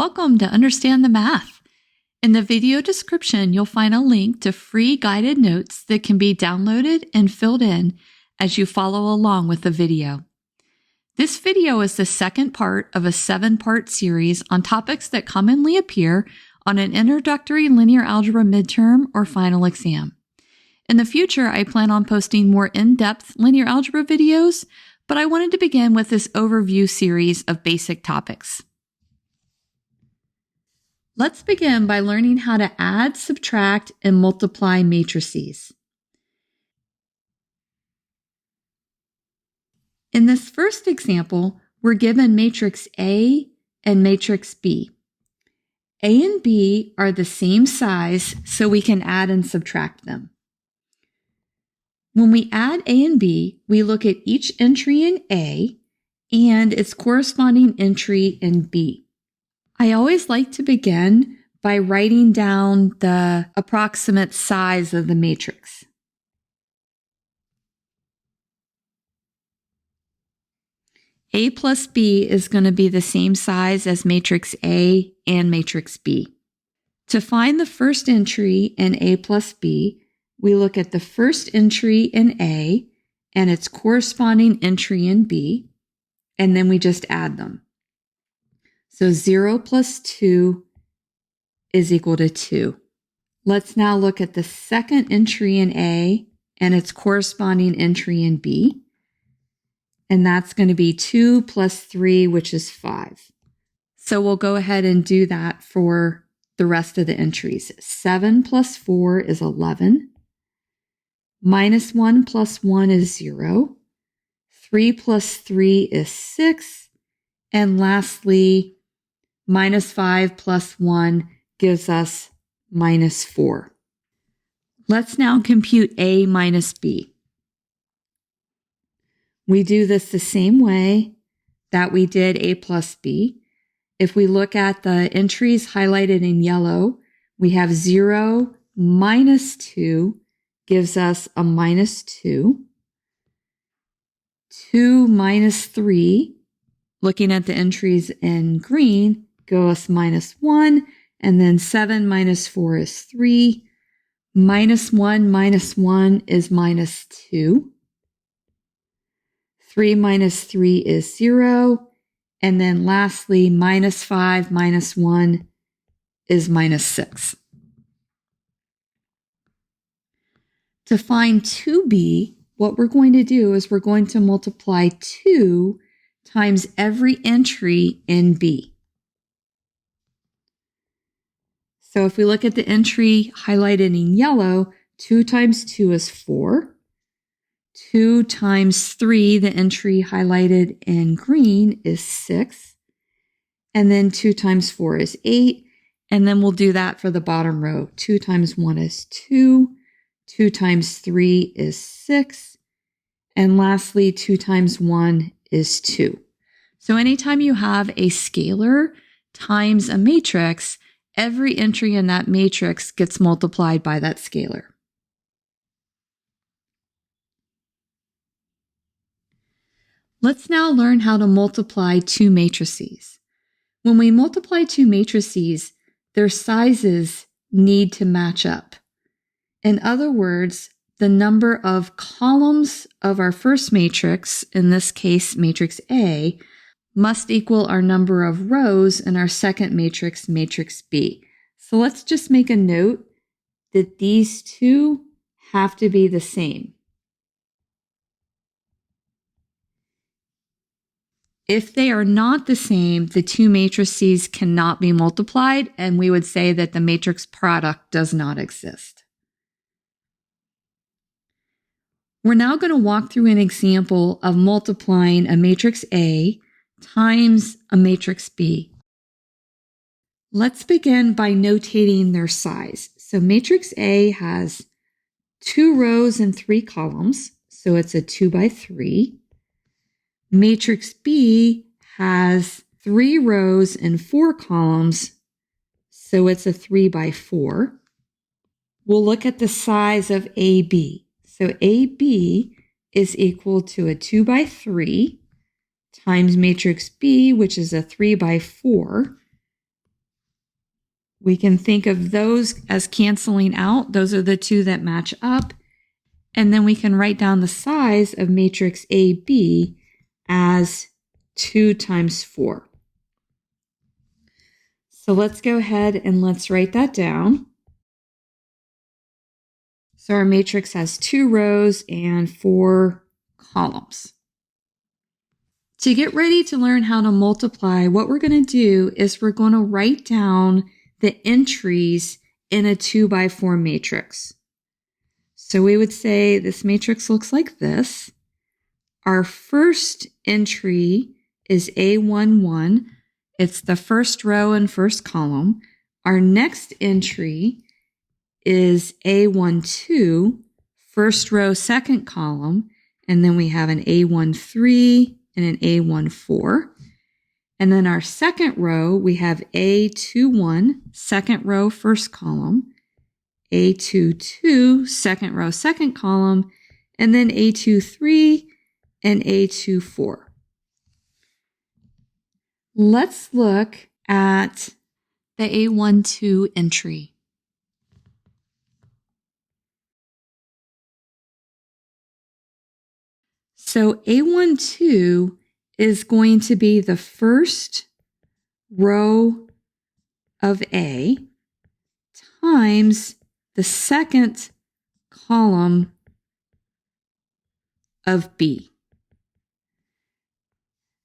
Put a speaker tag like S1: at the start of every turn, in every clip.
S1: Welcome to Understand the Math. In the video description, you'll find a link to free guided notes that can be downloaded and filled in as you follow along with the video. This video is the second part of a 7-part series on topics that commonly appear on an introductory linear algebra midterm or final exam. In the future, I plan on posting more in-depth linear algebra videos, but I wanted to begin with this overview series of basic topics. Let's begin by learning how to add, subtract, and multiply matrices. In this first example, we're given matrix A and matrix B. A and B are the same size, so we can add and subtract them. When we add A and B, we look at each entry in A and its corresponding entry in B. I always like to begin by writing down the approximate size of the matrix. A plus B is going to be the same size as matrix A and matrix B. To find the first entry in A plus B, we look at the first entry in A and its corresponding entry in B, and then we just add them. So 0 plus 2 is equal to 2. Let's now look at the second entry in A and its corresponding entry in B. And that's going to be 2 plus 3, which is 5. So we'll go ahead and do that for the rest of the entries. 7 plus 4 is 11. Minus 1 plus 1 is 0. 3 plus 3 is 6. And lastly, minus 5 plus 1 gives us minus 4. Let's now compute A minus B. We do this the same way that we did A plus B. If we look at the entries highlighted in yellow, we have 0 minus 2 gives us a minus 2. 2 minus 3, looking at the entries in green, give us minus 1, and then 7 minus 4 is 3. Minus 1 is minus 2. 3 minus 3 is 0. And then lastly, minus 5 minus 1 is minus 6. To find 2b, what we're going to do is we're going to multiply 2 times every entry in B. So if we look at the entry highlighted in yellow, 2 times 2 is 4. 2 times 3, the entry highlighted in green, is 6. And then 2 times 4 is 8. And then we'll do that for the bottom row. 2 times 1 is 2. 2 times 3 is 6. And lastly, 2 times 1 is 2. So anytime you have a scalar times a matrix, every entry in that matrix gets multiplied by that scalar. Let's now learn how to multiply two matrices. When we multiply two matrices, their sizes need to match up. In other words, the number of columns of our first matrix, in this case matrix A, must equal our number of rows in our second matrix, matrix B. So let's just make a note that these two have to be the same. If they are not the same, the two matrices cannot be multiplied, and we would say that the matrix product does not exist. We're now going to walk through an example of multiplying a matrix A times a matrix B. Let's begin by notating their size. So matrix A has 2 rows and 3 columns, so it's a 2 by 3. Matrix B has 3 rows and 4 columns, so it's a 3 by 4. We'll look at the size of AB. So AB is equal to a 2 by 3 times matrix B, which is a 3 by 4, We can think of those as canceling out. Those are the two that match up. And then we can write down the size of matrix AB as 2 times 4. So let's go ahead and let's write that down. So our matrix has 2 rows and 4 columns. To get ready to learn how to multiply, what we're going to do is we're going to write down the entries in a 2x4 matrix. So we would say this matrix looks like this. Our first entry is A11. It's the first row and first column. Our next entry is A12, first row, second column. And then we have an A13 and an A14. And then our second row, we have A21, second row, first column. A22, second row, second column. And then A23 and A24. Let's look at the A12 entry. So A12 is going to be the first row of A times the second column of B.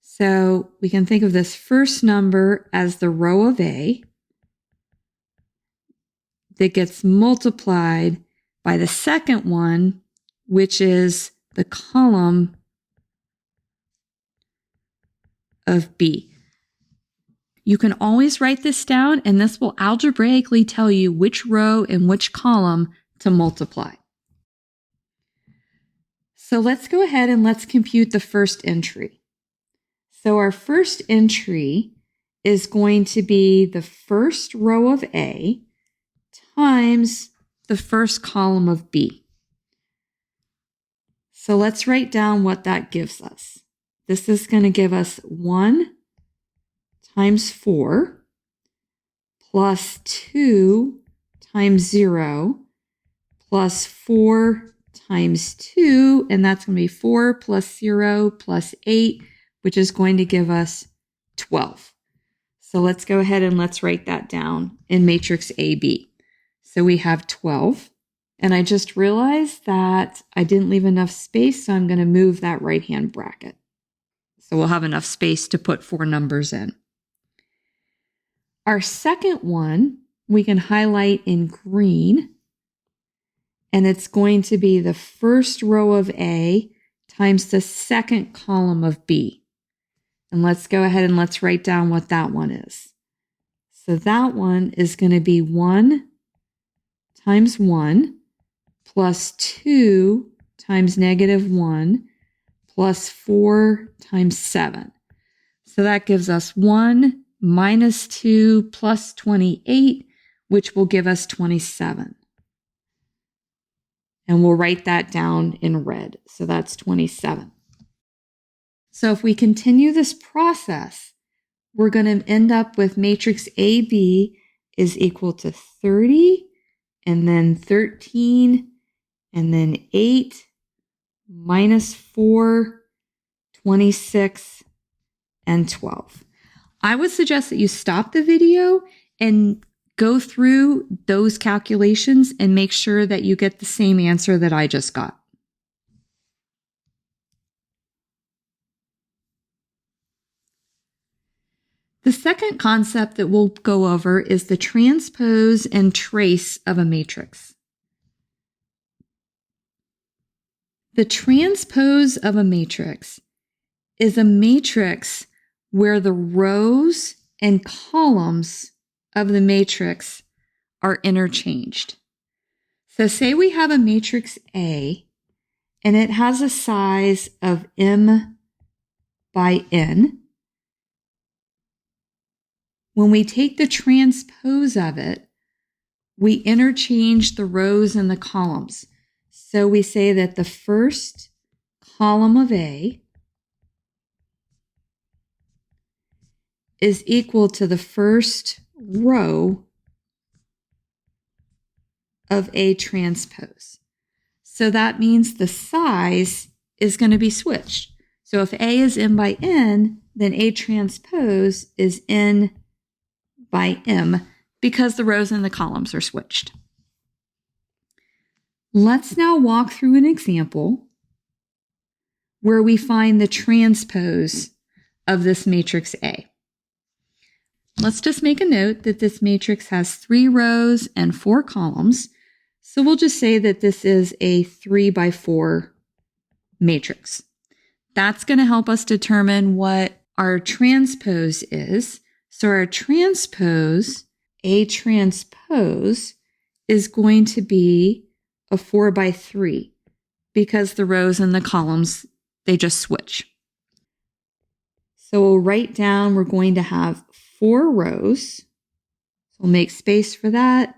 S1: So we can think of this first number as the row of A that gets multiplied by the second one, which is the column of B. You can always write this down, and this will algebraically tell you which row and which column to multiply. So let's go ahead and let's compute the first entry. So our first entry is going to be the first row of A times the first column of B. So let's write down what that gives us. This is going to give us 1 times 4 plus 2 times 0 plus 4 times 2, and that's going to be 4 plus 0 plus 8, which is going to give us 12. So let's go ahead and let's write that down in matrix AB. So we have 12. And I just realized that I didn't leave enough space, so I'm going to move that right-hand bracket. So we'll have enough space to put 4 numbers in. Our second one, we can highlight in green, and it's going to be the first row of A times the second column of B. And let's go ahead and let's write down what that one is. So that one is going to be 1 times 1 plus 2 times -1 plus 4 times 7. So that gives us 1 minus 2 plus 28, which will give us 27. And we'll write that down in red. So that's 27. So if we continue this process, we're going to end up with matrix AB is equal to 30, and then 13, and then 8, minus 4, 26, and 12. I would suggest that you stop the video and go through those calculations and make sure that you get the same answer that I just got. The second concept that we'll go over is the transpose and trace of a matrix. The transpose of a matrix is a matrix where the rows and columns of the matrix are interchanged. So say we have a matrix A, and it has a size of m by n. When we take the transpose of it, we interchange the rows and the columns. So we say that the first column of A is equal to the first row of A transpose. So that means the size is going to be switched. So if A is M by N, then A transpose is N by M because the rows and the columns are switched. Let's now walk through an example where we find the transpose of this matrix A. Let's just make a note that this matrix has 3 rows and 4 columns. So we'll just say that this is a 3 by 4 matrix. That's going to help us determine what our transpose is. So our transpose, A transpose, is going to be a 4 by 3 because the rows and the columns, they just switch. So we'll write down we're going to have 4 rows. So we'll make space for that.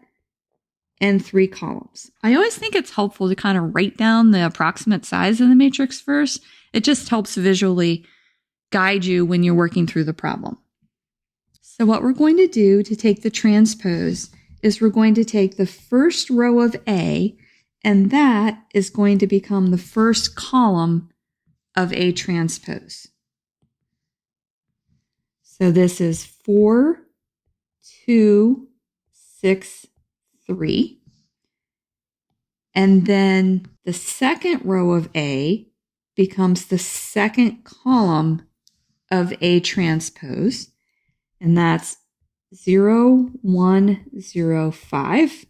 S1: And 3 columns. I always think it's helpful to kind of write down the approximate size of the matrix first. It just helps visually guide you when you're working through the problem. So what we're going to do to take the transpose is we're going to take the first row of A, and that is going to become the first column of A transpose. So this is 4, 2, 6, 3. And then the second row of A becomes the second column of A transpose. And that's 0, 1, 0, 5.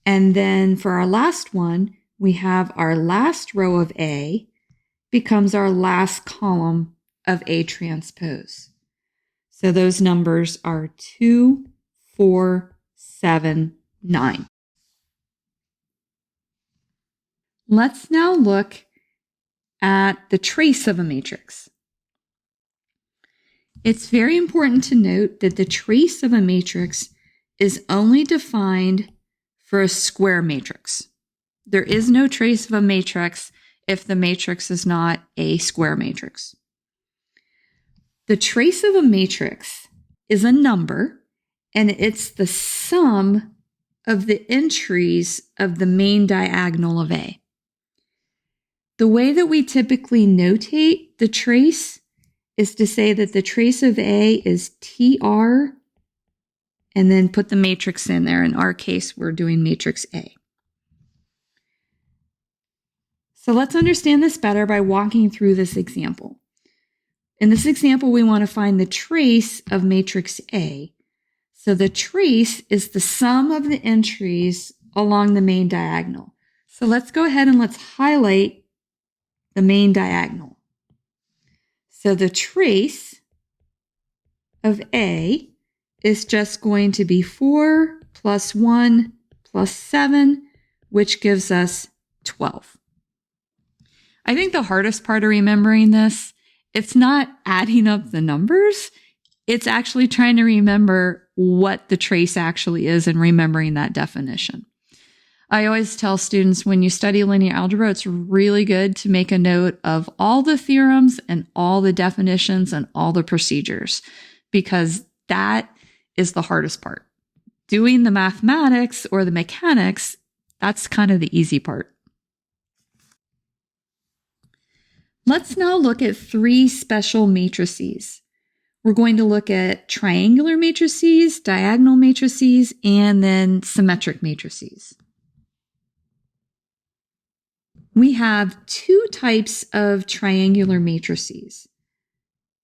S1: And then for our last one, we have our last row of A becomes our last column of A transpose. So those numbers are 2, 4, 7, 9. Let's now look at the trace of a matrix. It's very important to note that the trace of a matrix is only defined for a square matrix. There is no trace of a matrix if the matrix is not a square matrix. The trace of a matrix is a number, and it's the sum of the entries of the main diagonal of A. The way that we typically notate the trace is to say that the trace of A is TR, and then put the matrix in there. In our case, we're doing matrix A. So let's understand this better by walking through this example. In this example, we want to find the trace of matrix A. So the trace is the sum of the entries along the main diagonal. So let's go ahead and let's highlight the main diagonal. So the trace of A is just going to be 4 plus 1 plus 7, which gives us 12. I think the hardest part of remembering this, it's not adding up the numbers. It's actually trying to remember what the trace actually is and remembering that definition. I always tell students when you study linear algebra, it's really good to make a note of all the theorems and all the definitions and all the procedures, because that is the hardest part. Doing the mathematics or the mechanics, that's kind of the easy part. Let's now look at 3 special matrices. We're going to look at triangular matrices, diagonal matrices, and then symmetric matrices. We have 2 types of triangular matrices.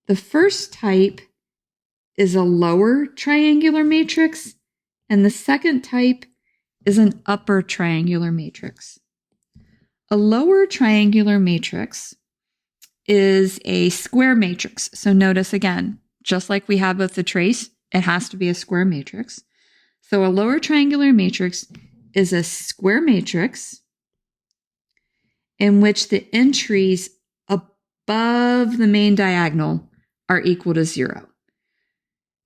S1: The first type is a lower triangular matrix, and the second type is an upper triangular matrix. A lower triangular matrix is a square matrix. So notice again, just like we have with the trace, it has to be a square matrix. So a lower triangular matrix is a square matrix in which the entries above the main diagonal are equal to 0.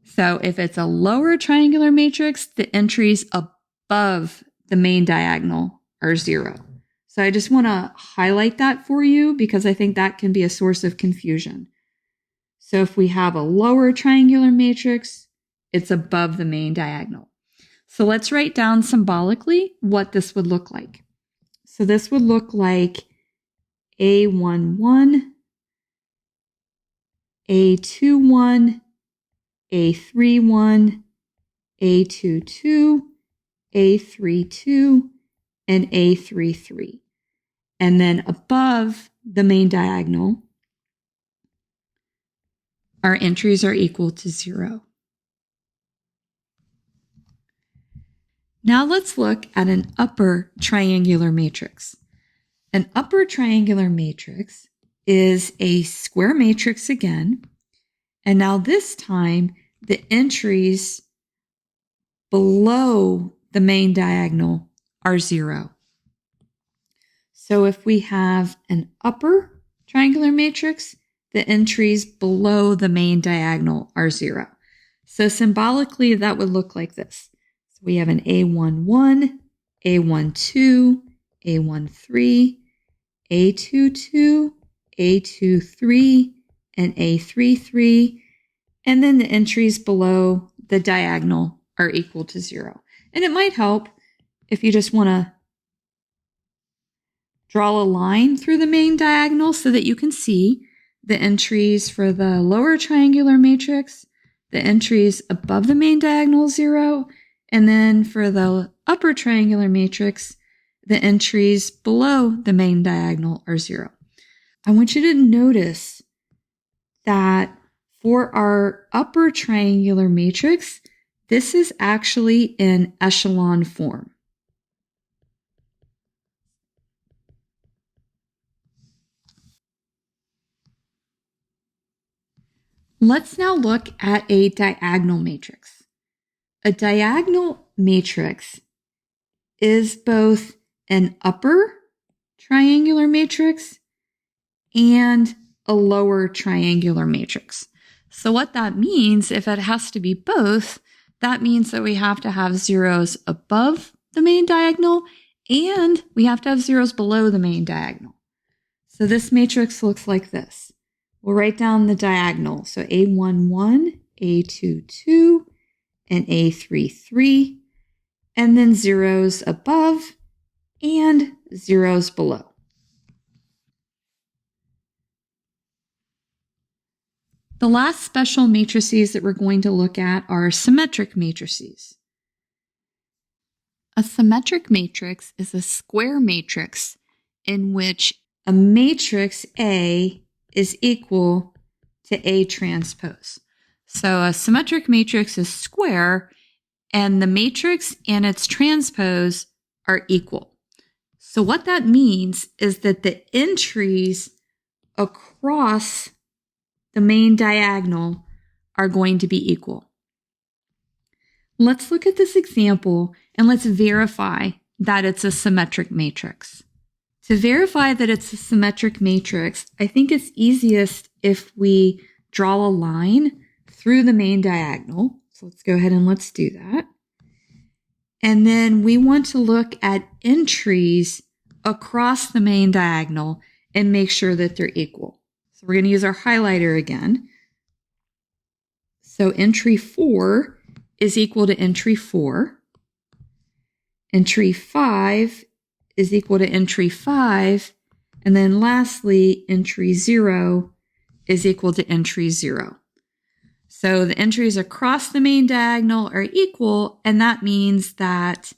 S1: So if it's a lower triangular matrix, the entries above the main diagonal are 0. So I just want to highlight that for you because I think that can be a source of confusion. So if we have a lower triangular matrix, it's above the main diagonal. So let's write down symbolically what this would look like. So this would look like A11, A21, A31, A22, A32, and A33. And then above the main diagonal, our entries are equal to 0. Now let's look at an upper triangular matrix. An upper triangular matrix is a square matrix again, and now this time the entries below the main diagonal are 0. So if we have an upper triangular matrix, the entries below the main diagonal are 0. So symbolically, that would look like this. So we have an A11, A12, A13, A22, A23, and A33, and then the entries below the diagonal are equal to 0. And it might help if you just want to draw a line through the main diagonal so that you can see the entries for the lower triangular matrix, the entries above the main diagonal 0, and then for the upper triangular matrix, the entries below the main diagonal are 0. I want you to notice that for our upper triangular matrix, this is actually in echelon form. Let's now look at a diagonal matrix. A diagonal matrix is both an upper triangular matrix and a lower triangular matrix. So what that means, if it has to be both, that means that we have to have zeros above the main diagonal and we have to have zeros below the main diagonal. So this matrix looks like this. We'll write down the diagonal. So A11, A22, and A33, and then zeros above and zeros below. The last special matrices that we're going to look at are symmetric matrices. A symmetric matrix is a square matrix in which a matrix A is equal to A transpose. So a symmetric matrix is square, and the matrix and its transpose are equal. So what that means is that the entries across the main diagonal are going to be equal. Let's look at this example and let's verify that it's a symmetric matrix. To verify that it's a symmetric matrix, I think it's easiest if we draw a line through the main diagonal. So let's go ahead and let's do that. And then we want to look at entries across the main diagonal and make sure that they're equal. So we're going to use our highlighter again. So entry 4 is equal to entry 4. Entry 5 is equal to entry 5. And then lastly, entry 0 is equal to entry 0. So the entries across the main diagonal are equal, and that means that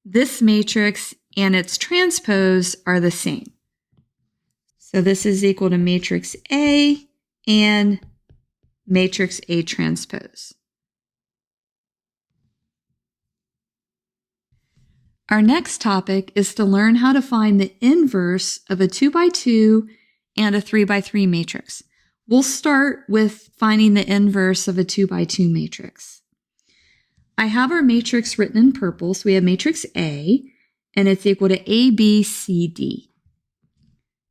S1: this matrix and its transpose are the same. So this is equal to matrix A and matrix A transpose. Our next topic is to learn how to find the inverse of a 2x2 and a 3x3 matrix. We'll start with finding the inverse of a 2x2 matrix. I have our matrix written in purple, so we have matrix A, and it's equal to A, B, C, D.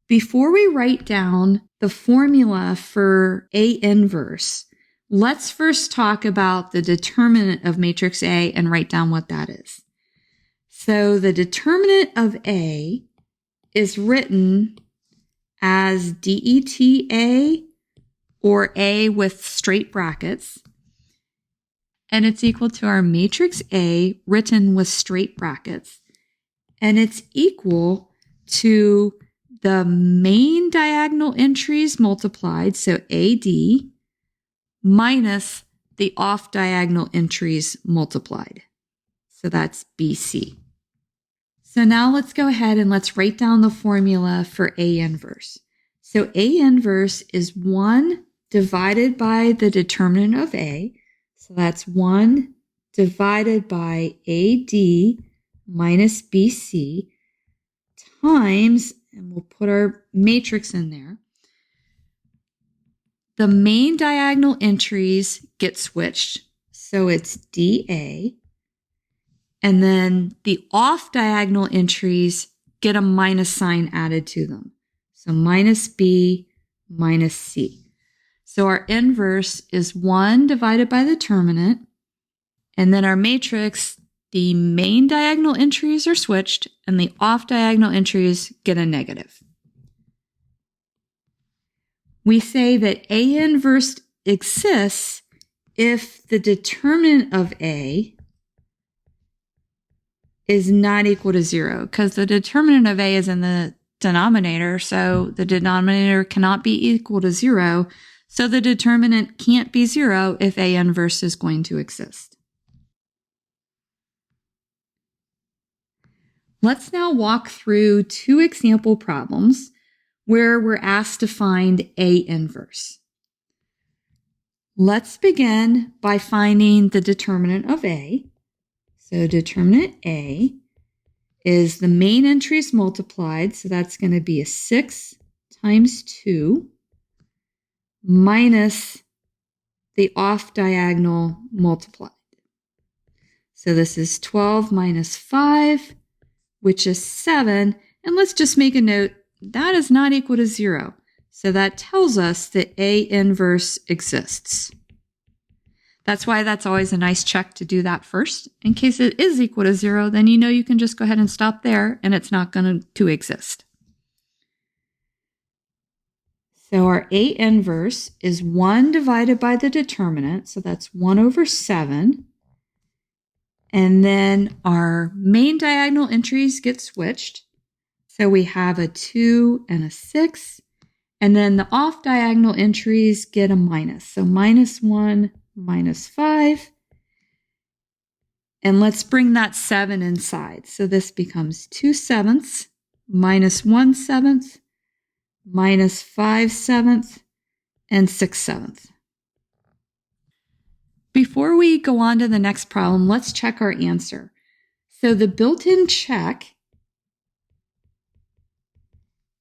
S1: Before we write down the formula for A inverse, let's first talk about the determinant of matrix A and write down what that is. So the determinant of A is written as DETA, or A with straight brackets. and it's equal to our matrix A written with straight brackets. And it's equal to the main diagonal entries multiplied, so AD, minus the off diagonal entries multiplied. So that's BC. So now let's go ahead and let's write down the formula for A inverse. So A inverse is 1 divided by the determinant of A. So that's 1 divided by AD minus BC times, and we'll put our matrix in there. The main diagonal entries get switched. So it's DA. And then the off diagonal entries get a minus sign added to them. So minus B minus C. So our inverse is 1 divided by the determinant. And then our matrix, the main diagonal entries are switched and the off diagonal entries get a negative. We say that A inverse exists if the determinant of A is not equal to 0, because the determinant of A is in the denominator, so the denominator cannot be equal to 0, so the determinant can't be 0 if A inverse is going to exist. Let's now walk through 2 example problems where we're asked to find A inverse. Let's begin by finding the determinant of A. So determinant A is the main entries multiplied, so that's going to be a 6 times 2 minus the off diagonal multiplied. So this is 12 minus 5, which is 7. And let's just make a note, that is not equal to 0. So that tells us that A inverse exists. That's why that's always a nice check to do that first. In case it is equal to 0, then you know you can just go ahead and stop there and it's not going to exist. So our A inverse is 1 divided by the determinant, so that's 1 over 7. And then our main diagonal entries get switched. So we have a 2 and a 6. And then the off diagonal entries get a minus. So minus 1, minus 5. And let's bring that 7 inside. So this becomes 2/7 minus 1/7 minus 5/7 and 6/7. Before we go on to the next problem, let's check our answer. So the built-in check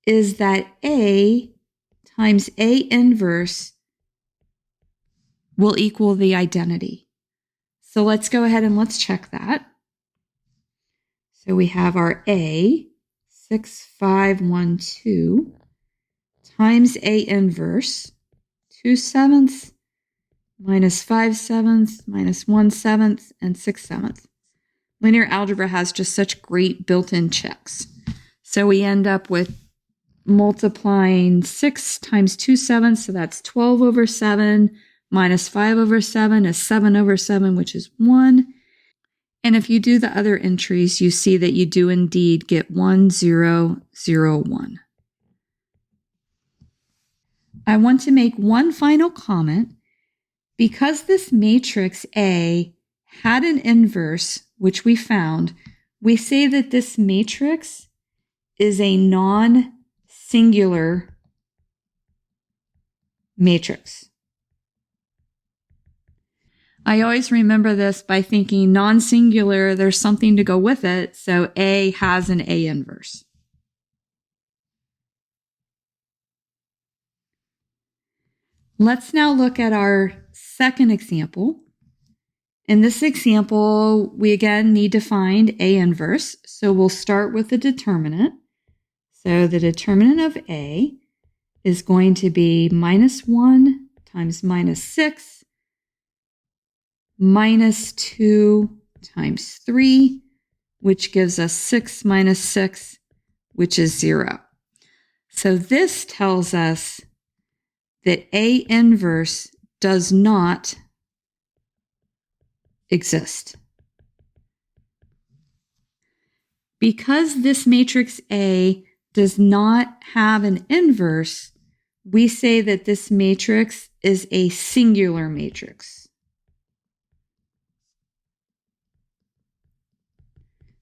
S1: is that A times A inverse will equal the identity. So let's go ahead and let's check that. So we have our A, 6, 5, 1, 2, times A inverse, 2/7 minus 5/7 minus 1/7 and 6/7. Linear algebra has just such great built-in checks. So we end up with multiplying 6 times 2/7, so that's 12 over 7, minus 5 over 7 is 7 over 7, which is 1. And if you do the other entries, you see that you do indeed get 1, 0, 0, 1. I want to make one final comment. Because this matrix A had an inverse, which we found, we say that this matrix is a non-singular matrix. I always remember this by thinking non-singular, there's something to go with it, so A has an A inverse. Let's now look at our second example. In this example, we again need to find A inverse, so we'll start with the determinant. So the determinant of A is going to be minus 1 times minus 6 minus 2 times 3, which gives us 6 minus 6, which is 0. So this tells us that A inverse does not exist. Because this matrix A does not have an inverse, we say that this matrix is a singular matrix.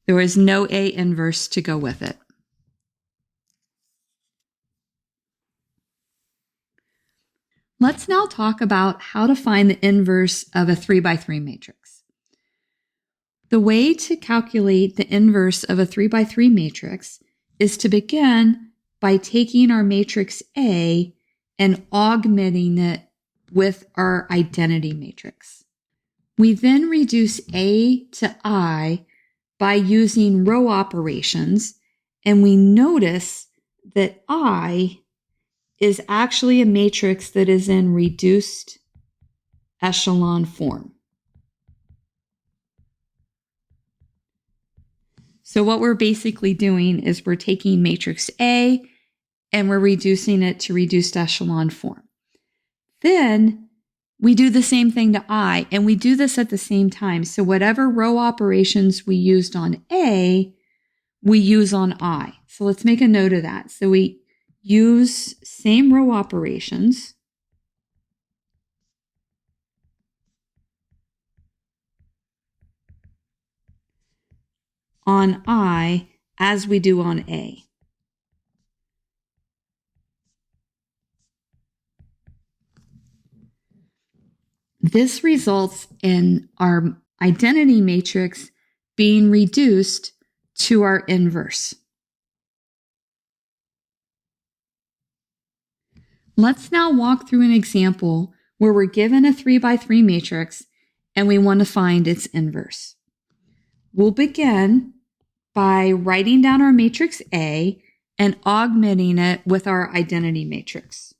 S1: There is no A inverse to go with it. Let's now talk about how to find the inverse of a 3 by 3 matrix. The way to calculate the inverse of a 3 by 3 matrix is to begin by taking our matrix A and augmenting it with our identity matrix. We then reduce A to I by using row operations, and we notice that I is actually a matrix that is in reduced echelon form. So what we're basically doing is we're taking matrix A and we're reducing it to reduced echelon form. Then we do the same thing to I, and we do this at the same time. So whatever row operations we used on A, we use on I. So let's make a note of that. So we use same row operations on I as we do on A. This results in our identity matrix being reduced to our inverse. Let's now walk through an example where we're given a 3 by 3 matrix and we want to find its inverse. We'll begin by writing down our matrix A and augmenting it with our identity matrix.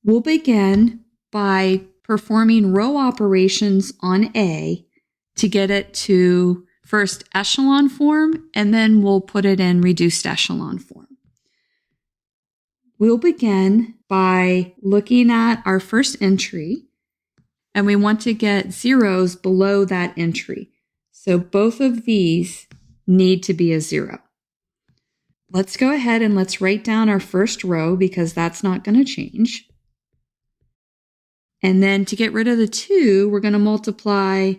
S1: We'll begin by performing row operations on A to get it to first echelon form, and then we'll put it in reduced echelon form. We'll begin by looking at our first entry, and we want to get zeros below that entry. So both of these need to be a 0. Let's go ahead and let's write down our first row because that's not going to change. And then to get rid of the 2, we're going to multiply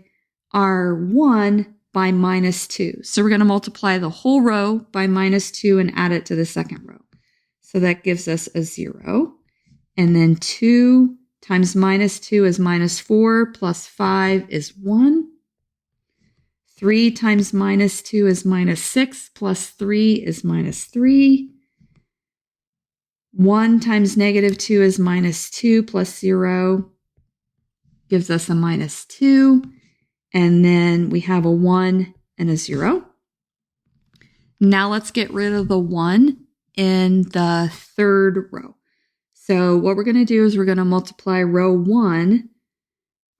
S1: our 1 by minus 2. So we're going to multiply the whole row by minus 2 and add it to the second row. So that gives us a 0. And then 2 times minus 2 is minus 4 plus 5 is 1. 3 times minus 2 is minus 6 plus 3 is minus 3. 1 times negative 2 is minus 2 plus 0 gives us a minus 2. And then we have a 1 and a 0. Now let's get rid of the 1 in the third row. So what we're going to do is we're going to multiply row 1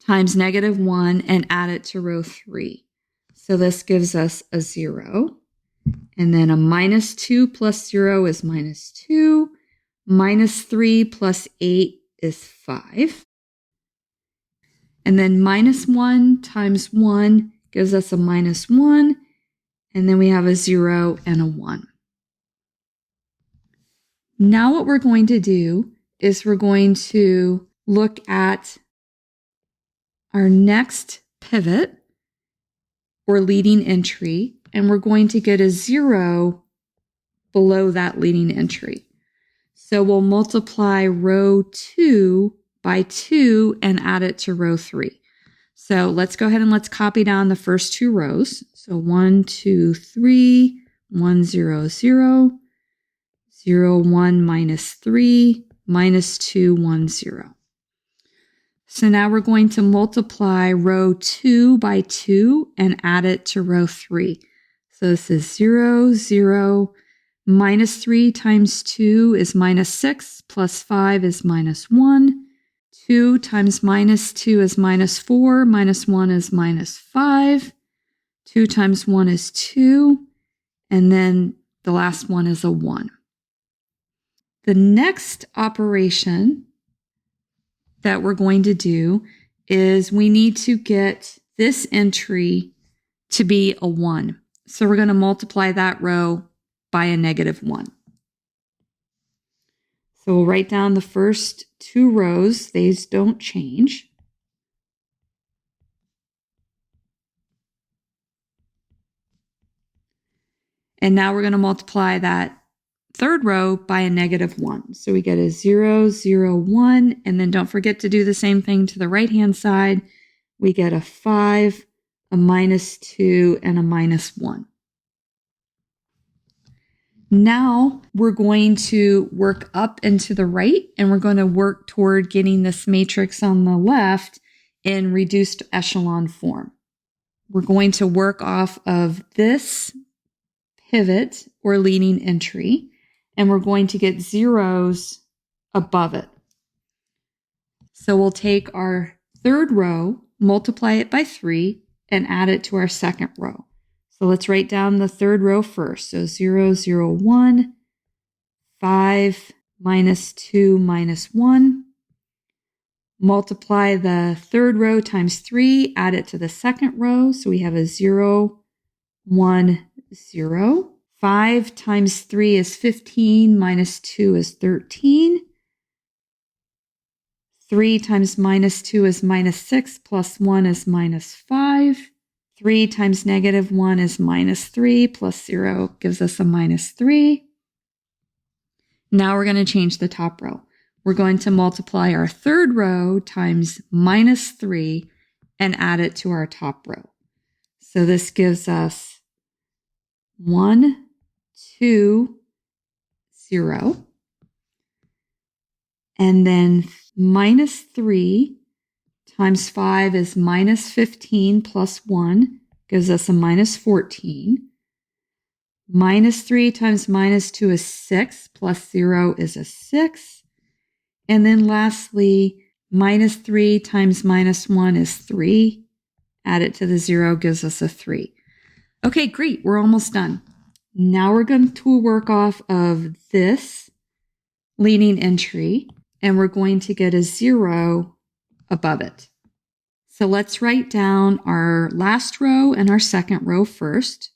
S1: times negative 1 and add it to row 3. So this gives us a 0. And then a minus 2 plus 0 is minus 2. Minus 3 plus 8 is 5. And then minus 1 times 1 gives us a minus 1. And then we have a 0 and a 1. Now what we're going to do is we're going to look at our next pivot or leading entry, and we're going to get a 0 below that leading entry. So we'll multiply row 2 by 2 and add it to row 3. So let's go ahead and let's copy down the first 2 rows. So 1, 2, 3, 1, 0, 0, 0, 1, minus 3, minus 2, 1, 0. So now we're going to multiply row 2 by 2 and add it to row 3. So this is 0, 0, minus 3 times 2 is minus 6, plus 5 is minus 1. 2 times minus 2 is minus 4, minus 1 is minus 5, 2 times 1 is 2, and then the last one is a 1. The next operation that we're going to do is we need to get this entry to be a 1. So we're going to multiply that row by a -1. So we'll write down the first 2 rows. These don't change. And now we're going to multiply that third row by a -1. So we get a 0, 0, 1. And then don't forget to do the same thing to the right-hand side. We get a 5, a -2, and a -1. Now we're going to work up and to the right, and we're going to work toward getting this matrix on the left in reduced echelon form. We're going to work off of this pivot or leading entry, and we're going to get zeros above it. So we'll take our third row, multiply it by 3, and add it to our second row. So let's write down the third row first. So 0, 0, 1, 5, -2, -1. Multiply the third row times 3, add it to the second row. So we have a 0, 1, 0. 5 times 3 is 15, -2 is 13. 3 times -2 is -6, plus 1 is -5. 3 times -1 is -3, plus 0 gives us a -3. Now we're going to change the top row. We're going to multiply our third row times -3 and add it to our top row. So this gives us 1, 2, 0. And then -3 times 5 is -15 plus 1 gives us a -14. -3 times -2 is 6 plus 0 is a 6. And then lastly, -3 times -1 is 3. Add it to the 0 gives us a 3. Okay, great. We're almost done. Now we're going to work off of this leading entry, and we're going to get a 0 above it. So let's write down our last row and our second row first.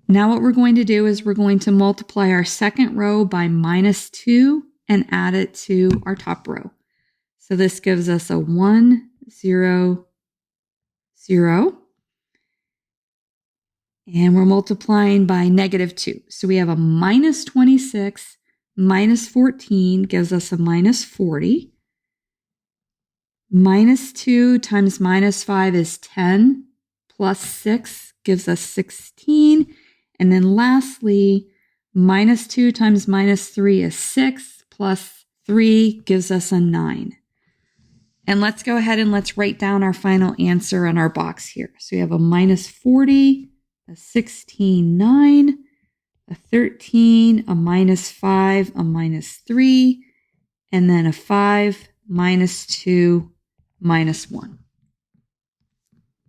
S1: Now what we're going to do is we're going to multiply our second row by -2 and add it to our top row. So this gives us a 1, 0, 0. And we're multiplying by -2. So we have a -26 -14 gives us a -40. -2 times -5 is 10, plus 6 gives us 16. And then lastly, -2 times -3 is 6, plus 3 gives us a 9. And let's go ahead and let's write down our final answer in our box here. So we have a -40, a 16, 9, a 13, a -5, a -3, and then a 5, -2, -1.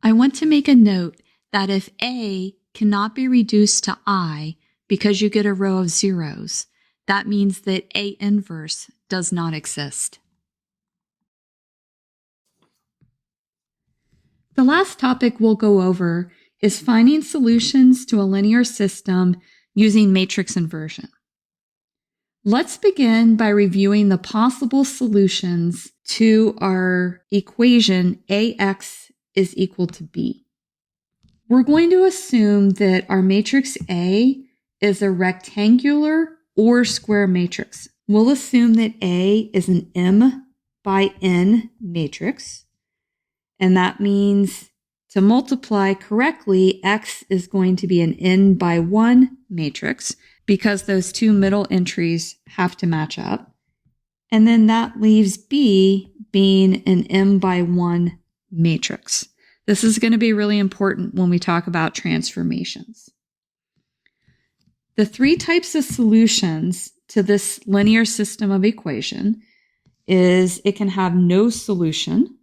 S1: I want to make a note that if A cannot be reduced to I because you get a row of zeros, that means that A inverse does not exist. The last topic we'll go over is finding solutions to a linear system using matrix inversion. Let's begin by reviewing the possible solutions to our equation AX is equal to B. We're going to assume that our matrix A is a rectangular or square matrix. We'll assume that A is an M by N matrix, and that means to multiply correctly, X is going to be an N by 1 matrix because those two middle entries have to match up. And then that leaves B being an M by 1 matrix. This is going to be really important when we talk about transformations. The three types of solutions to this linear system of equation is it can have no solution,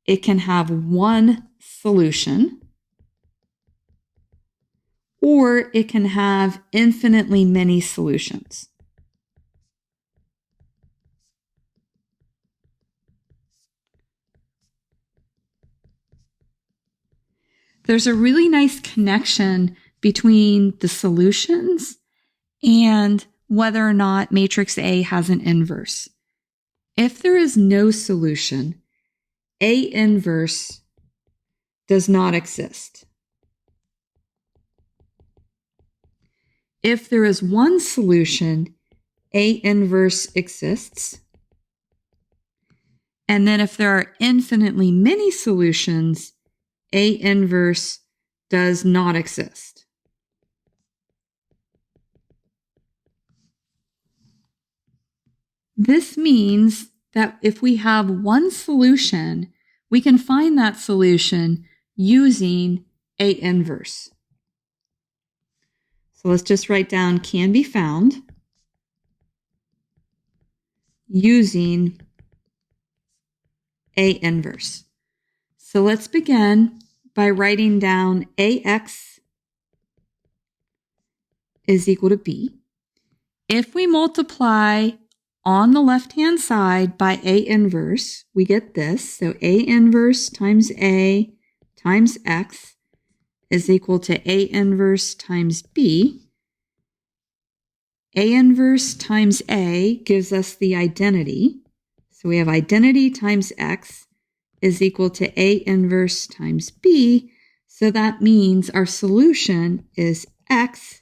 S1: it can have one solution, or it can have infinitely many solutions. There's a really nice connection between the solutions and whether or not matrix A has an inverse. If there is no solution, A inverse does not exist. If there is one solution, A inverse exists. And then if there are infinitely many solutions, A inverse does not exist. This means that if we have one solution, we can find that solution using A inverse. So let's just write down can be found using A inverse. So let's begin by writing down AX is equal to B. If we multiply on the left-hand side by A inverse, we get this. So A inverse times A times X is equal to A inverse times B. A inverse times A gives us the identity. So we have identity times X is equal to A inverse times B. So that means our solution is X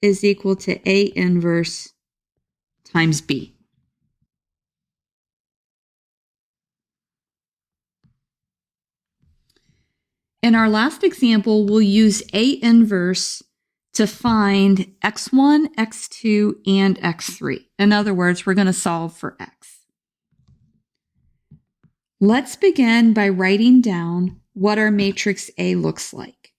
S1: is equal to A inverse times B. In our last example, we'll use A inverse to find x1, x2, and x3. In other words, we're going to solve for x. Let's begin by writing down what our matrix A looks like.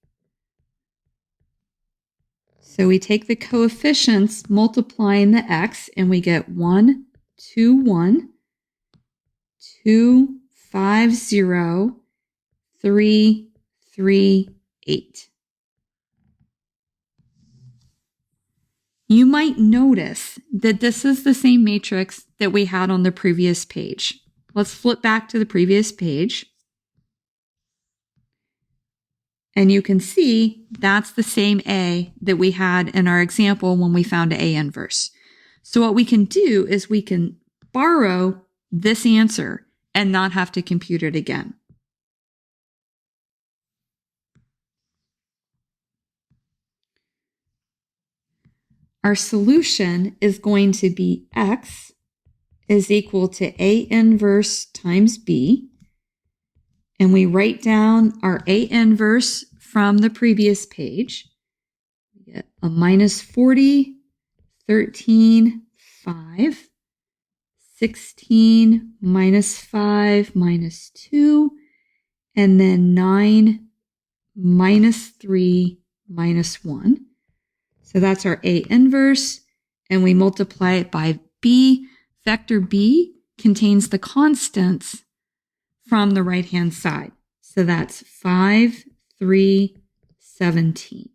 S1: So we take the coefficients multiplying the x, and we get 1, 2, 1, 2, 5, 0, 3, 3, 8. You might notice that this is the same matrix that we had on the previous page. Let's flip back to the previous page. And you can see that's the same A that we had in our example when we found A inverse. So what we can do is we can borrow this answer and not have to compute it again. Our solution is going to be X is equal to A inverse times B. And we write down our A inverse from the previous page. We get a minus 40, 13, 5, 16, minus 5, minus 2, and then 9, minus 3, minus 1. So that's our A inverse, and we multiply it by B. Vector B contains the constants from the right-hand side. So that's 5, 3, 17.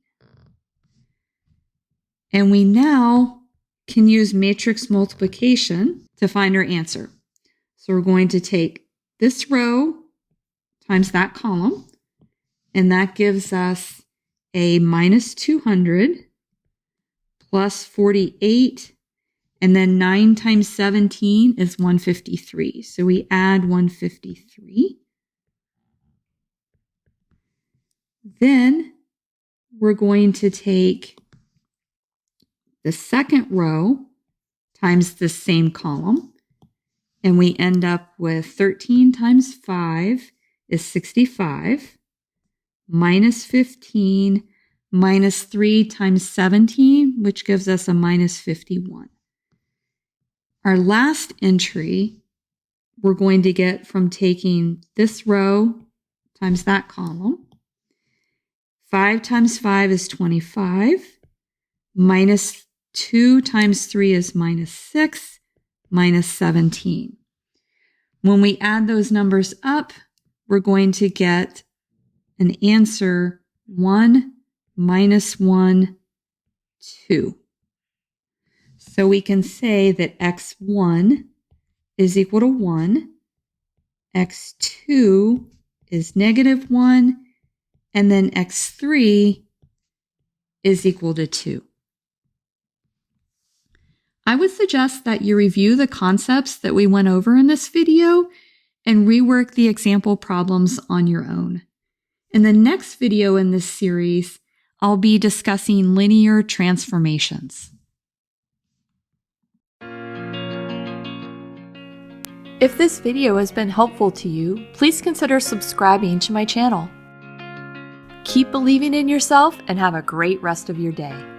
S1: And we now can use matrix multiplication to find our answer. So we're going to take this row times that column, and that gives us a minus 200 plus 48, and then 9 times 17 is 153. So we add 153. Then we're going to take the second row times the same column, and we end up with 13 times 5 is 65, minus 15, minus 3 times 17, which gives us a minus 51. Our last entry we're going to get from taking this row times that column. 5 times 5 is 25. Minus 2 times 3 is minus 6, minus 17. When we add those numbers up, we're going to get an answer 1 minus 1, 2. So we can say that x1 is equal to 1, x2 is negative 1, and then x3 is equal to 2. I would suggest that you review the concepts that we went over in this video and rework the example problems on your own. In the next video in this series, I'll be discussing linear transformations.
S2: If this video has been helpful to you, please consider subscribing to my channel. Keep believing in yourself and have a great rest of your day.